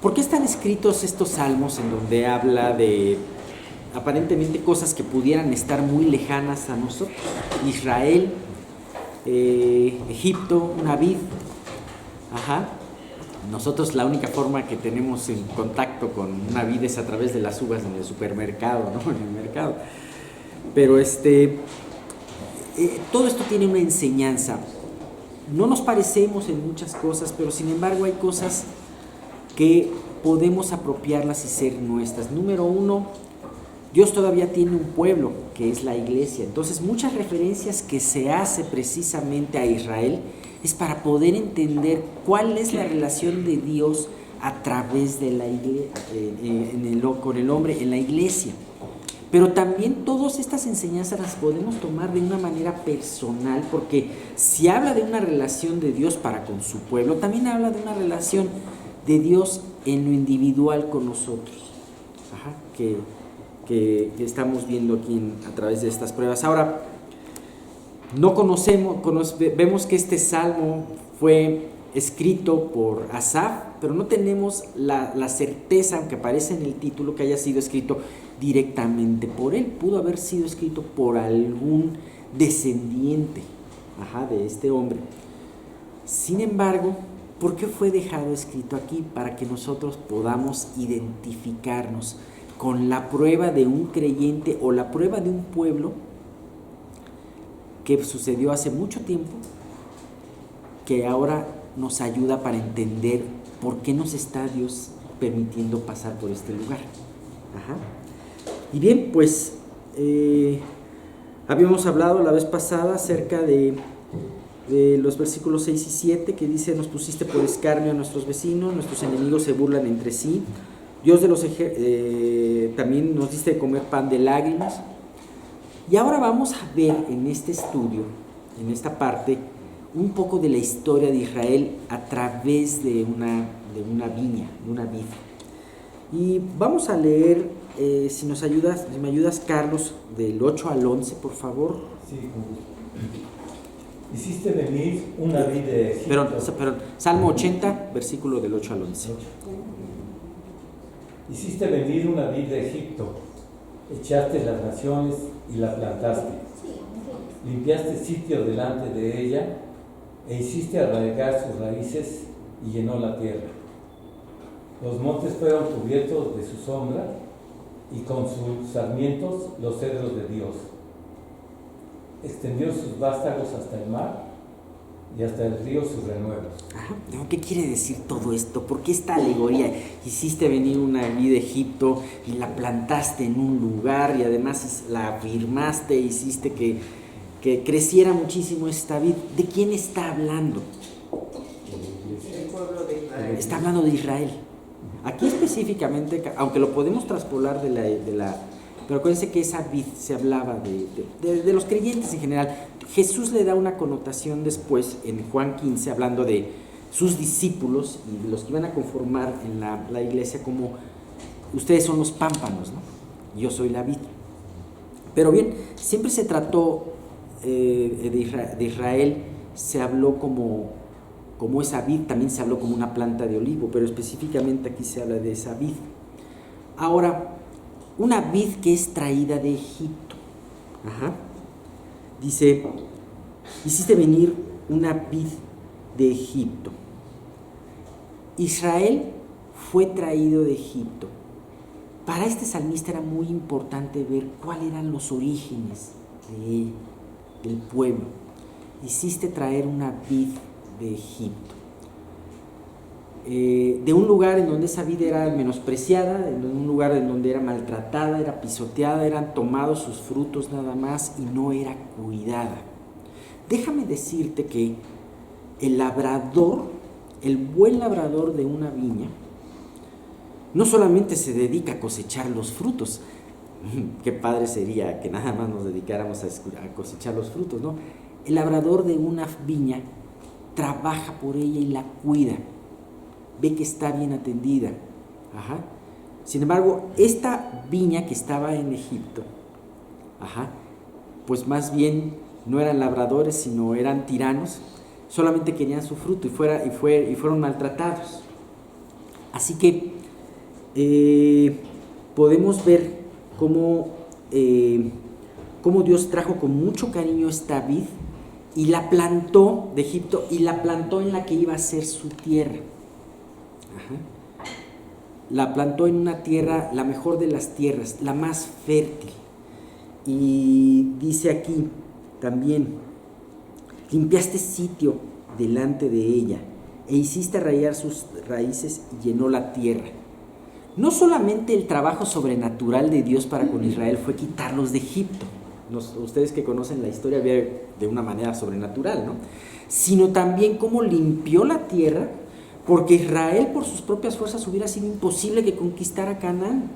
¿Por qué están escritos estos salmos en donde habla de aparentemente cosas que pudieran estar muy lejanas a nosotros? Israel, Egipto, una vid. Ajá. Nosotros la única forma que tenemos en contacto con una vid es a través de las uvas en el supermercado, ¿no? En el mercado. Pero todo esto tiene una enseñanza. No nos parecemos en muchas cosas, pero sin embargo hay cosas que podemos apropiarlas y ser nuestras. Número uno, Dios todavía tiene un pueblo, que es la iglesia. Entonces muchas referencias que se hace precisamente a Israel es para poder entender cuál es la relación de Dios a través de la iglesia, con el hombre en la iglesia. Pero también todas estas enseñanzas las podemos tomar de una manera personal, porque si habla de una relación de Dios para con su pueblo, también habla de una relación de Dios en lo individual con nosotros. Ajá, que estamos viendo aquí a través de estas pruebas. Ahora, vemos que este salmo fue escrito por Asaf, pero no tenemos la certeza, aunque aparece en el título, que haya sido escrito directamente por él. Pudo haber sido escrito por algún descendiente, de este hombre. Sin embargo, ¿por qué fue dejado escrito aquí? Para que nosotros podamos identificarnos con la prueba de un creyente o la prueba de un pueblo que sucedió hace mucho tiempo, que ahora nos ayuda para entender por qué nos está Dios permitiendo pasar por este lugar. Y bien, pues habíamos hablado la vez pasada acerca de los versículos 6 y 7, que dice: nos pusiste por escarnio a nuestros vecinos, nuestros enemigos se burlan entre sí, Dios de los también nos diste de comer pan de lágrimas. Y ahora vamos a ver en este estudio, en esta parte, un poco de la historia de Israel a través de una viña, de una vid. Y vamos a leer, si me ayudas, Carlos, del 8 al 11, por favor. Sí, hiciste venir una vid de Egipto. Perdón, Salmo 80, versículo del 8 al 11. Hiciste venir una vid de Egipto, echaste las naciones y la plantaste. Limpiaste sitio delante de ella e hiciste arraigar sus raíces y llenó la tierra. Los montes fueron cubiertos de su sombra y con sus sarmientos los cedros de Dios. Extendió sus vástagos hasta el mar y hasta el río sus renuevos. ¿Qué quiere decir todo esto? ¿Por qué esta alegoría? Hiciste venir una vid de Egipto y la plantaste en un lugar y además la afirmaste, hiciste que creciera muchísimo esta vid. ¿De quién está hablando? El pueblo de Israel. Está hablando de Israel. Aquí específicamente, aunque lo podemos traspolar pero acuérdense que esa vid se hablaba de los creyentes en general. Jesús le da una connotación después en Juan 15, hablando de sus discípulos y de los que iban a conformar en la iglesia, como ustedes son los pámpanos, ¿no? Yo soy la vid. Pero bien, siempre se trató de Israel, se habló como esa vid, también se habló como una planta de olivo, pero específicamente aquí se habla de esa vid. Ahora, una vid que es traída de Egipto. Dice: hiciste venir una vid de Egipto. Israel fue traído de Egipto. Para este salmista era muy importante ver cuáles eran los orígenes del pueblo. Hiciste traer una vid de Egipto. De un lugar en donde esa vid era menospreciada, en un lugar en donde era maltratada, era pisoteada, eran tomados sus frutos nada más y no era cuidada. Déjame decirte que el buen labrador de una viña, no solamente se dedica a cosechar los frutos. Qué padre sería que nada más nos dedicáramos a cosechar los frutos, ¿no? El labrador de una viña trabaja por ella y la cuida, ve que está bien atendida. Sin embargo, esta viña que estaba en Egipto, pues más bien no eran labradores, sino eran tiranos, solamente querían su fruto y fueron maltratados. Así que podemos ver cómo Dios trajo con mucho cariño esta vid y la plantó de Egipto y la plantó en la que iba a ser su tierra. Ajá. La plantó en una tierra, la mejor de las tierras, la más fértil. Y dice aquí también, limpiaste sitio delante de ella e hiciste rayar sus raíces y llenó la tierra. No solamente el trabajo sobrenatural de Dios para con Israel fue quitarlos de Egipto, ustedes que conocen la historia ven de una manera sobrenatural, ¿no? Sino también cómo limpió la tierra, porque Israel por sus propias fuerzas hubiera sido imposible que conquistara Canaán.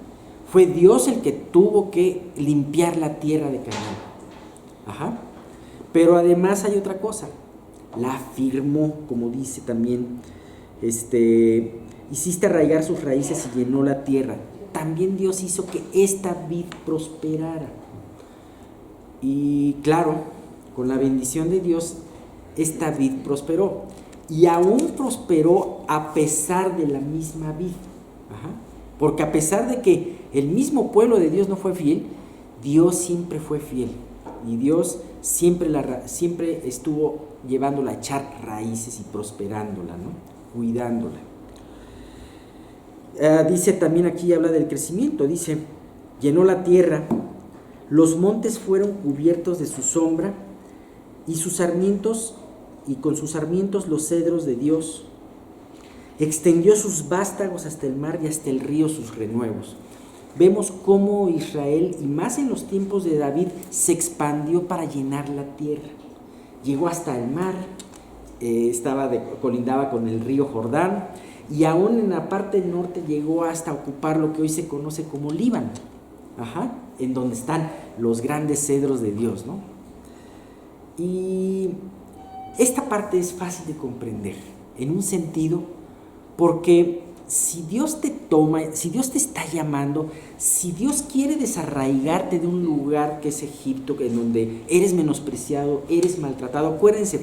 Fue Dios el que tuvo que limpiar la tierra de Canaán. Ajá. Pero además hay otra cosa, la afirmó, como dice también, hiciste arraigar sus raíces y llenó la tierra. También Dios hizo que esta vid prosperara. Y claro, con la bendición de Dios, esta vid prosperó. Y aún prosperó a pesar de la misma vid. Ajá. Porque a pesar de que el mismo pueblo de Dios no fue fiel, Dios siempre fue fiel. Y Dios siempre estuvo llevándola a echar raíces y prosperándola, ¿no? Cuidándola. Dice también aquí, habla del crecimiento, dice, llenó la tierra, los montes fueron cubiertos de su sombra y con sus sarmientos los cedros de Dios. Extendió sus vástagos hasta el mar y hasta el río sus renuevos. Vemos cómo Israel, y más en los tiempos de David, se expandió para llenar la tierra. Llegó hasta el mar, colindaba con el río Jordán, y aún en la parte norte llegó hasta ocupar lo que hoy se conoce como Líbano, en donde están los grandes cedros de Dios, ¿no? Y esta parte es fácil de comprender, en un sentido, porque si Dios te toma, si Dios te está llamando, si Dios quiere desarraigarte de un lugar que es Egipto, en donde eres menospreciado, eres maltratado, acuérdense,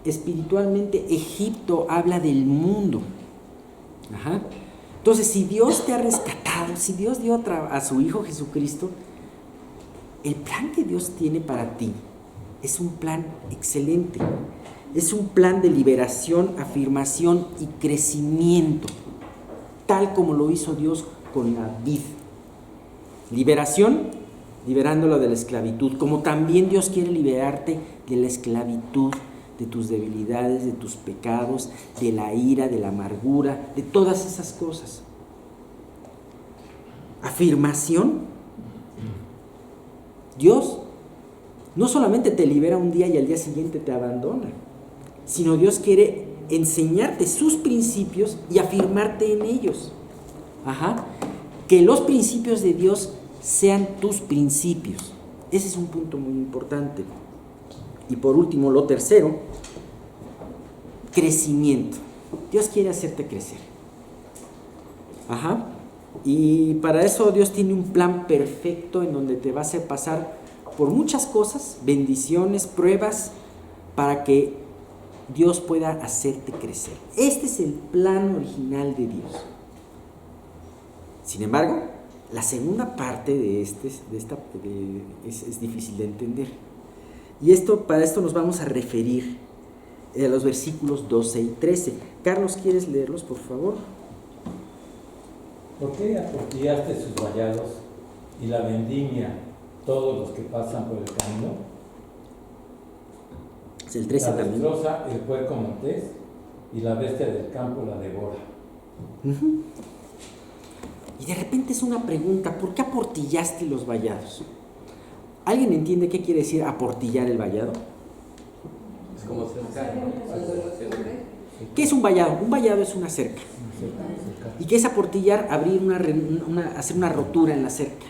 espiritualmente Egipto habla del mundo. Ajá. Entonces, si Dios te ha rescatado, si Dios dio a su Hijo Jesucristo, el plan que Dios tiene para ti es un plan excelente. Es un plan de liberación, afirmación y crecimiento, tal como lo hizo Dios con la vid. Liberación, liberándolo de la esclavitud, como también Dios quiere liberarte de la esclavitud, de tus debilidades, de tus pecados, de la ira, de la amargura, de todas esas cosas. Afirmación. Dios no solamente te libera un día y al día siguiente te abandona, sino Dios quiere enseñarte sus principios y afirmarte en ellos. Ajá. Que los principios de Dios sean tus principios. Ese es un punto muy importante. Y por último, lo tercero, crecimiento. Dios quiere hacerte crecer. Ajá. Y para eso Dios tiene un plan perfecto en donde te va a hacer pasar por muchas cosas, bendiciones, pruebas, para que Dios pueda hacerte crecer. Este es el plan original de Dios. Sin embargo, la segunda parte de es difícil de entender. Y para esto nos vamos a referir a los versículos 12 y 13. Carlos, ¿quieres leerlos, por favor? ¿Por qué aportillaste sus vallados y la vendimia todos los que pasan por el camino? Es el 13 la también. destroza el puerco montés y la bestia del campo la devora. Uh-huh. Y de repente es una pregunta, ¿por qué aportillaste los vallados? ¿Alguien entiende qué quiere decir aportillar el vallado? Es como cercar, ¿no? ¿Qué es un vallado? Un vallado es una cerca. ¿Y qué es aportillar? Hacer una rotura en la cerca.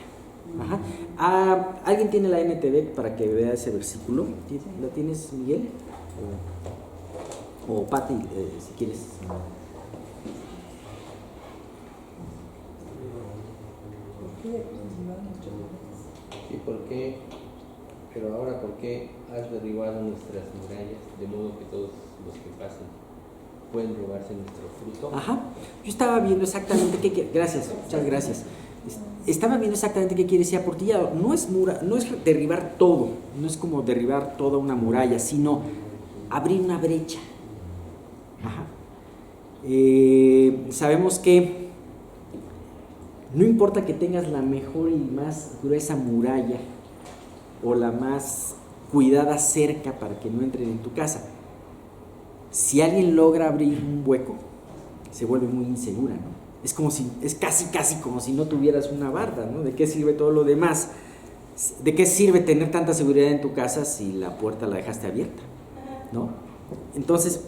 Ajá. ¿Alguien tiene la NTV para que vea ese versículo? ¿La tienes, Miguel? O Pati, si quieres. ¿Y por qué? Pero ahora, ¿por qué has derribado nuestras murallas, de modo que todos los que pasan pueden robarse nuestro fruto. Ajá. Yo estaba viendo exactamente gracias, muchas gracias. Estaba viendo exactamente qué quiere decir aportillado. No es derribar todo, no es como derribar toda una muralla, sino abrir una brecha. Ajá. Sabemos que no importa que tengas la mejor y más gruesa muralla o la más cuidada cerca para que no entren en tu casa, si alguien logra abrir un hueco, se vuelve muy insegura, ¿no? Es casi como si no tuvieras una barda, ¿no? ¿De qué sirve todo lo demás? ¿De qué sirve tener tanta seguridad en tu casa si la puerta la dejaste abierta, ¿no? Entonces,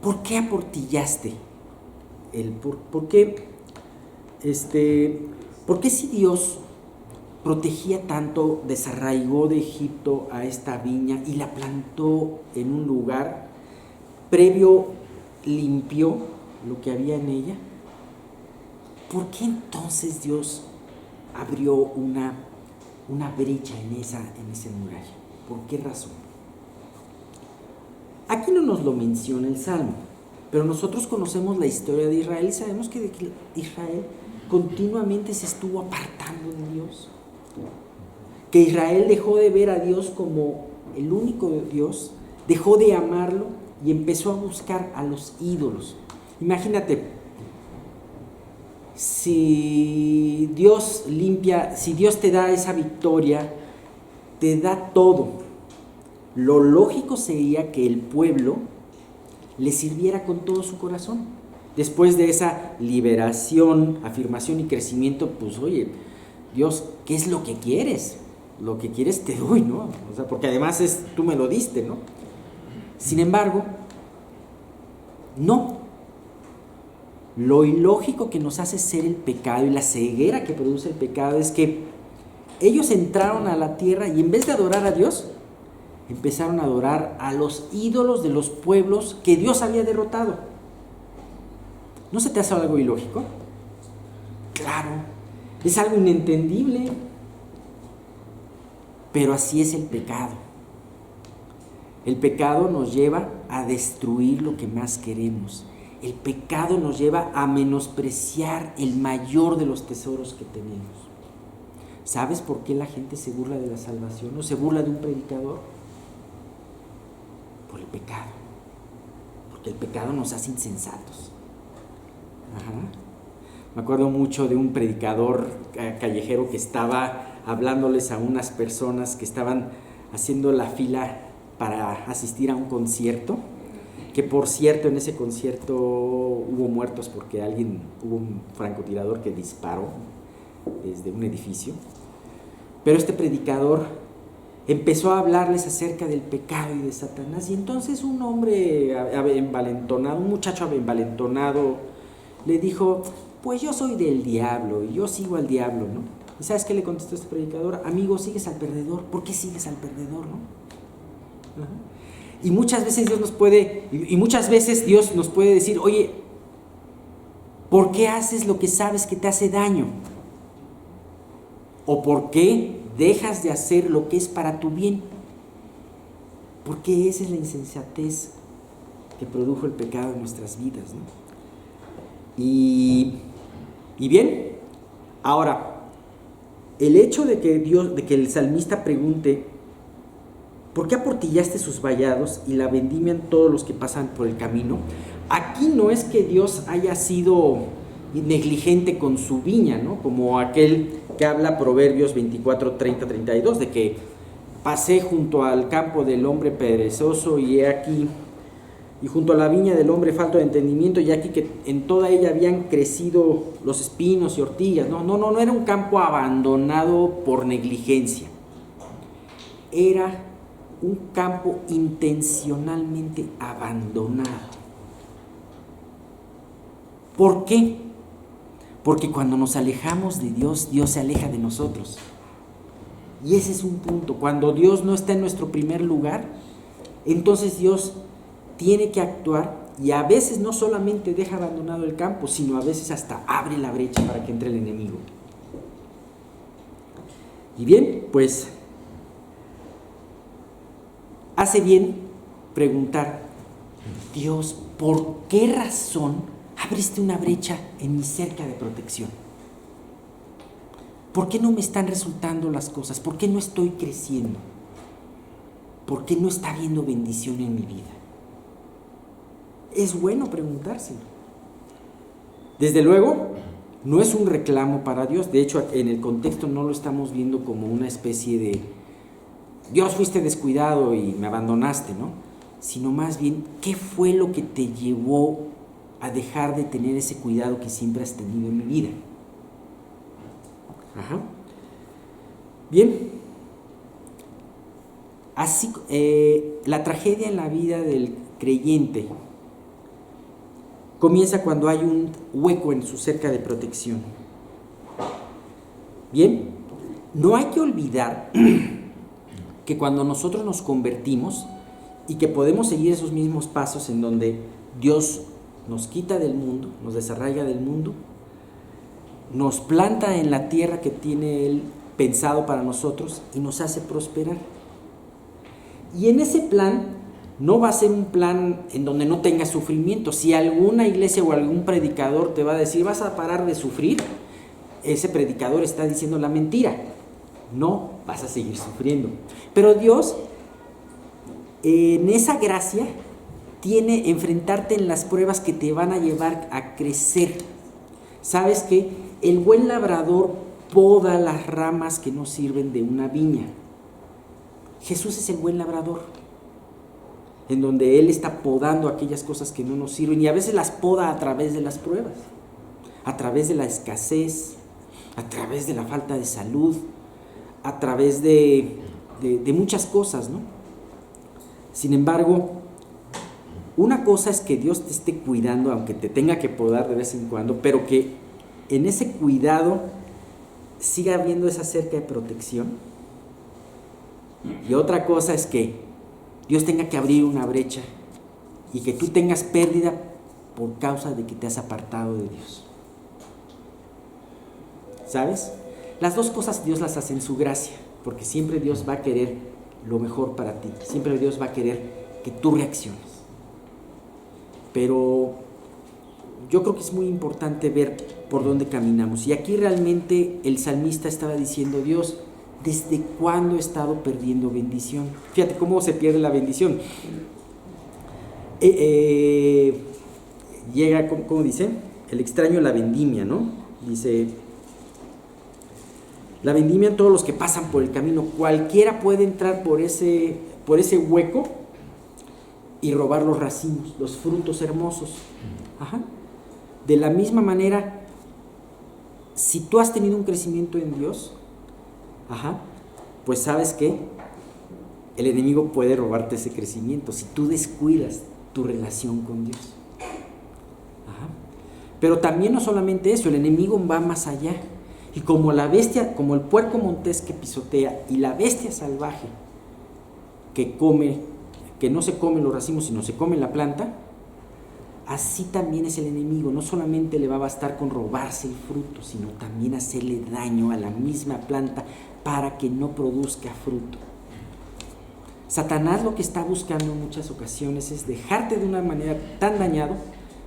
¿por qué aportillaste? ¿Por qué si Dios protegía tanto, desarraigó de Egipto a esta viña y la plantó en un lugar previo, limpió lo que había en ella? ¿Por qué entonces Dios abrió una brecha en esa muralla? ¿Por qué razón? Aquí no nos lo menciona el Salmo, pero nosotros conocemos la historia de Israel y sabemos que Israel continuamente se estuvo apartando de Dios. Que Israel dejó de ver a Dios como el único Dios, dejó de amarlo y empezó a buscar a los ídolos. Imagínate, si Dios te da esa victoria, te da todo, lo lógico sería que el pueblo le sirviera con todo su corazón. Después de esa liberación, afirmación y crecimiento, pues oye, Dios, ¿qué es lo que quieres? Lo que quieres te doy, ¿no? O sea, porque además tú me lo diste, ¿no? Sin embargo, no. Lo ilógico que nos hace ser el pecado y la ceguera que produce el pecado es que ellos entraron a la tierra y en vez de adorar a Dios, empezaron a adorar a los ídolos de los pueblos que Dios había derrotado. ¿No se te hace algo ilógico? Claro, es algo inentendible, pero así es el pecado. El pecado nos lleva a destruir lo que más queremos. El pecado nos lleva a menospreciar el mayor de los tesoros que tenemos. ¿Sabes por qué la gente se burla de la salvación o se burla de un predicador? Por el pecado. Porque el pecado nos hace insensatos. Ajá. Me acuerdo mucho de un predicador callejero que estaba hablándoles a unas personas que estaban haciendo la fila para asistir a un concierto, que por cierto en ese concierto hubo muertos porque hubo un francotirador que disparó desde un edificio. Pero este predicador empezó a hablarles acerca del pecado y de Satanás, y entonces un hombre envalentonado, un muchacho envalentonado, le dijo: pues yo soy del diablo y yo sigo al diablo, ¿no? ¿Y sabes qué le contestó este predicador? Amigo, sigues al perdedor. ¿Por qué sigues al perdedor, no? Ajá. Y muchas veces Dios nos puede decir: oye, ¿por qué haces lo que sabes que te hace daño? ¿O por qué dejas de hacer lo que es para tu bien? Porque esa es la insensatez que produjo el pecado en nuestras vidas, ¿no? Y bien, ahora, el hecho de que el salmista pregunte: ¿por qué aportillaste sus vallados y la vendimian todos los que pasan por el camino? Aquí no es que Dios haya sido negligente con su viña, ¿no? Como aquel que habla Proverbios 24, 30, 32, de que pasé junto al campo del hombre perezoso y junto a la viña del hombre falto de entendimiento, y aquí que en toda ella habían crecido los espinos y ortigas. No era un campo abandonado por negligencia. Era un campo intencionalmente abandonado. ¿Por qué? Porque cuando nos alejamos de Dios, Dios se aleja de nosotros. Y ese es un punto. Cuando Dios no está en nuestro primer lugar, entonces Dios tiene que actuar, y a veces no solamente deja abandonado el campo, sino a veces hasta abre la brecha para que entre el enemigo. Y bien, pues hace bien preguntar: Dios, ¿por qué razón abriste una brecha en mi cerca de protección? ¿Por qué no me están resultando las cosas? ¿Por qué no estoy creciendo? ¿Por qué no está habiendo bendición en mi vida? Es bueno preguntárselo. Desde luego, no es un reclamo para Dios. De hecho, en el contexto no lo estamos viendo como una especie de Dios, fuiste descuidado y me abandonaste, ¿no? Sino más bien, ¿qué fue lo que te llevó a dejar de tener ese cuidado que siempre has tenido en mi vida? Ajá. Bien. Así, la tragedia en la vida del creyente comienza cuando hay un hueco en su cerca de protección. Bien, no hay que olvidar que cuando nosotros nos convertimos y que podemos seguir esos mismos pasos en donde Dios nos quita del mundo, nos desarraiga del mundo, nos planta en la tierra que tiene Él pensado para nosotros y nos hace prosperar. Y en ese plan no va a ser un plan en donde no tenga sufrimiento. Si alguna iglesia o algún predicador te va a decir vas a parar de sufrir, ese predicador está diciendo la mentira. No, vas a seguir sufriendo. Pero Dios, en esa gracia, tiene enfrentarte en las pruebas que te van a llevar a crecer. ¿Sabes qué? El buen labrador poda las ramas que no sirven de una viña. Jesús es el buen labrador, en donde Él está podando aquellas cosas que no nos sirven y a veces las poda a través de las pruebas, a través de la escasez, a través de la falta de salud, a través de muchas cosas, ¿no? Sin embargo, una cosa es que Dios te esté cuidando, aunque te tenga que podar de vez en cuando, pero que en ese cuidado siga habiendo esa cerca de protección. Y otra cosa es que Dios tenga que abrir una brecha y que tú tengas pérdida por causa de que te has apartado de Dios. ¿Sabes? Las dos cosas Dios las hace en su gracia, porque siempre Dios va a querer lo mejor para ti, siempre Dios va a querer que tú reacciones. Pero yo creo que es muy importante ver por dónde caminamos. Y aquí realmente el salmista estaba diciendo, Dios, ¿desde cuándo he estado perdiendo bendición? Fíjate cómo se pierde la bendición. Llega, ¿cómo dice? El extraño la vendimia, ¿no? Dice, la vendimia, todos los que pasan por el camino, cualquiera puede entrar por ese hueco y robar los racimos, los frutos hermosos. Ajá. De la misma manera, si tú has tenido un crecimiento en Dios, pues sabes que el enemigo puede robarte ese crecimiento si tú descuidas tu relación con Dios. Pero también no solamente eso, el enemigo va más allá. Y como la bestia, como el puerco montés que pisotea y la bestia salvaje que no se come los racimos sino se come la planta, así también es el enemigo. No solamente le va a bastar con robarse el fruto, sino también hacerle daño a la misma planta para que no produzca fruto. Satanás lo que está buscando en muchas ocasiones es dejarte de una manera tan dañado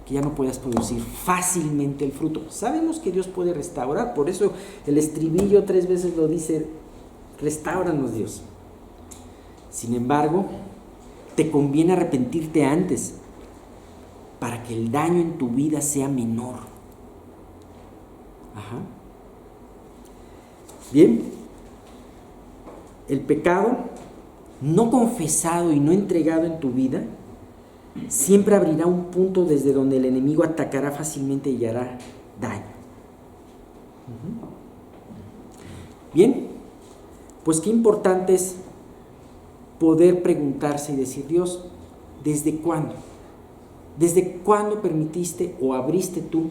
que ya no puedas producir fácilmente el fruto. Sabemos que Dios puede restaurar, por eso el estribillo 3 veces lo dice, restáuranos Dios. Sin embargo, te conviene arrepentirte antes para que el daño en tu vida sea menor. Bien, el pecado no confesado y no entregado en tu vida siempre abrirá un punto desde donde el enemigo atacará fácilmente y hará daño. Bien, pues qué importante es poder preguntarse y decir, Dios, ¿desde cuándo? ¿Desde cuándo permitiste o abriste tú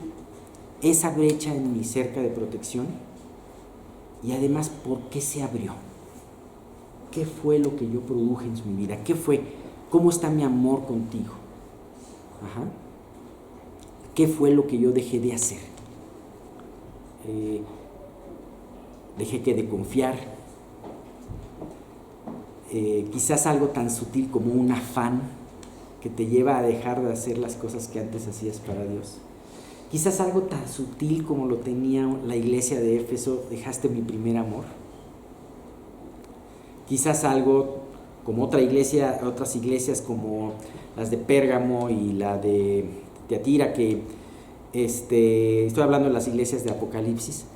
esa brecha en mi cerca de protección? Y además, ¿por qué se abrió? ¿Qué fue lo que yo produje en mi vida? ¿Qué fue? ¿Cómo está mi amor contigo? ¿Qué fue lo que yo dejé de hacer? Dejé que de confiar. Quizás algo tan sutil como un afán que te lleva a dejar de hacer las cosas que antes hacías para Dios. Quizás algo tan sutil como lo tenía la iglesia de Éfeso, dejaste mi primer amor. Quizás algo como otras iglesias como las de Pérgamo y la de Tiatira, que estoy hablando de las iglesias de Apocalipsis,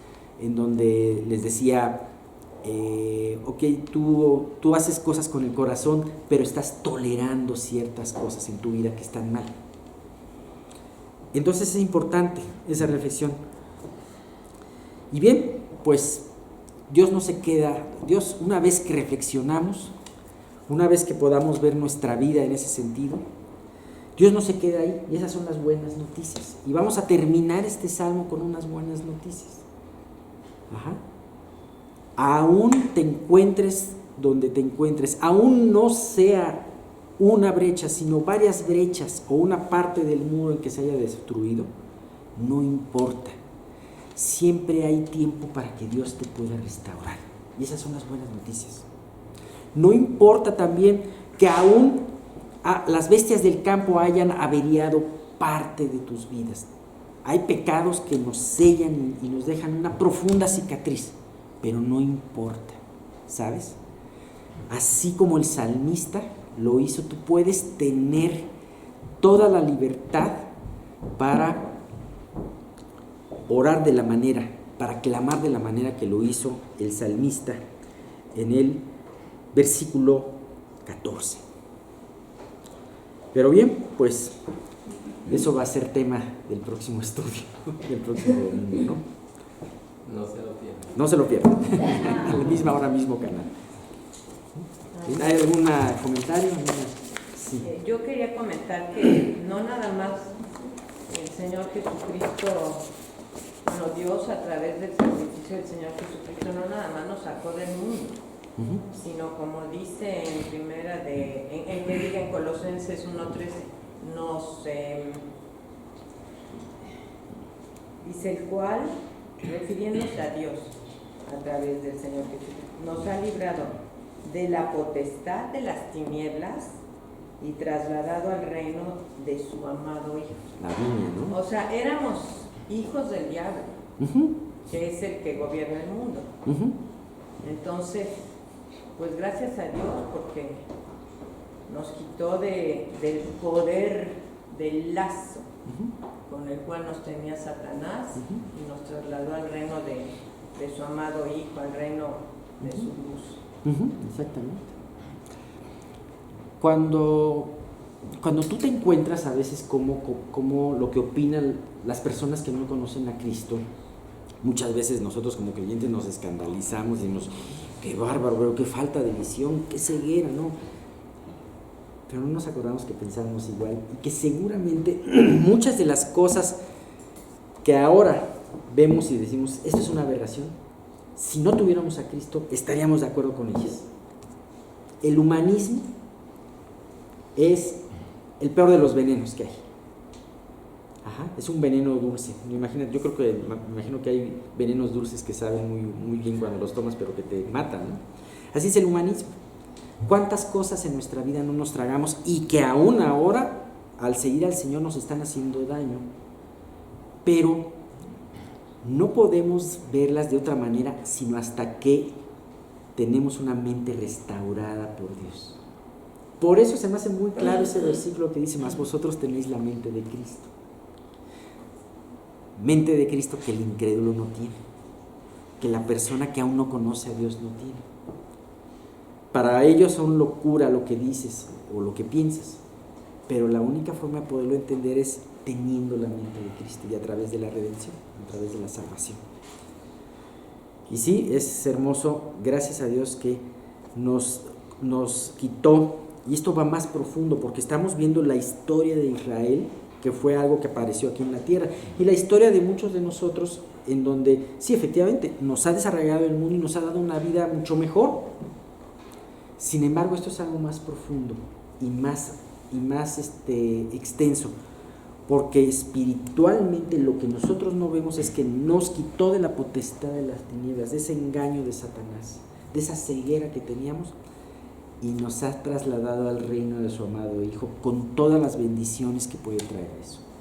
en donde les decía, ok, tú haces cosas con el corazón, pero estás tolerando ciertas cosas en tu vida que están mal. Entonces es importante esa reflexión. Y bien, pues Dios no se queda, Dios, una vez que reflexionamos, una vez que podamos ver nuestra vida en ese sentido, Dios no se queda ahí, y esas son las buenas noticias. Y vamos a terminar este salmo con unas buenas noticias. Aún te encuentres donde te encuentres, aún no sea una brecha, sino varias brechas o una parte del muro en que se haya destruido, no importa. Siempre hay tiempo para que Dios te pueda restaurar. Y esas son las buenas noticias. No importa también que aún las bestias del campo hayan averiado parte de tus vidas. Hay pecados que nos sellan y nos dejan una profunda cicatriz, pero no importa, ¿sabes? Así como el salmista lo hizo, tú puedes tener toda la libertad para orar de la manera, para clamar de la manera que lo hizo el salmista en el versículo 14. Pero bien, pues eso va a ser tema del próximo estudio, del próximo domingo, ¿no? No se lo pierdan. No se lo pierdan, a la misma hora, mismo canal. ¿Hay algún comentario? Sí. Yo quería comentar que no nada más el Señor Jesucristo, bueno, Dios a través del sacrificio del Señor Jesucristo no nada más nos sacó del mundo, sino como dice en Colosenses 1:13, dice el cual, refiriéndose a Dios a través del Señor Jesucristo, nos ha librado de la potestad de las tinieblas y trasladado al reino de su amado Hijo. La viña, ¿no? O sea, éramos hijos del diablo, que es el que gobierna el mundo. Entonces, pues gracias a Dios, porque nos quitó del poder del lazo con el cual nos tenía Satanás y nos trasladó al reino de su amado Hijo, al reino de su luz. Exactamente. Cuando tú te encuentras a veces como lo que opinan las personas que no conocen a Cristo, muchas veces nosotros como creyentes nos escandalizamos y decimos, qué bárbaro, pero qué falta de visión, qué ceguera, ¿no? Pero no nos acordamos que pensábamos igual y que seguramente muchas de las cosas que ahora vemos y decimos, esto es una aberración, si no tuviéramos a Cristo estaríamos de acuerdo con ellas. El humanismo es el peor de los venenos que hay. Es un veneno dulce. Me imagino que hay venenos dulces que saben muy, muy bien cuando los tomas, pero que te matan, ¿no? Así es el humanismo. ¿Cuántas cosas en nuestra vida no nos tragamos y que aún ahora, al seguir al Señor, nos están haciendo daño? Pero no podemos verlas de otra manera sino hasta que tenemos una mente restaurada por Dios. Por eso se me hace muy claro ese versículo que dice, mas vosotros tenéis la mente de Cristo. Mente de Cristo que el incrédulo no tiene, que la persona que aún no conoce a Dios no tiene. Para ellos son locura lo que dices o lo que piensas, pero la única forma de poderlo entender es teniendo la mente de Cristo y a través de la redención, a través de la salvación. Y sí, es hermoso, gracias a Dios que nos quitó, y esto va más profundo porque estamos viendo la historia de Israel, que fue algo que apareció aquí en la tierra, y la historia de muchos de nosotros, en donde sí, efectivamente, nos ha desarrollado el mundo y nos ha dado una vida mucho mejor. Sin embargo, esto es algo más profundo y más extenso, porque espiritualmente lo que nosotros no vemos es que nos quitó de la potestad de las tinieblas, de ese engaño de Satanás, de esa ceguera que teníamos, y nos ha trasladado al reino de su amado Hijo con todas las bendiciones que puede traer eso.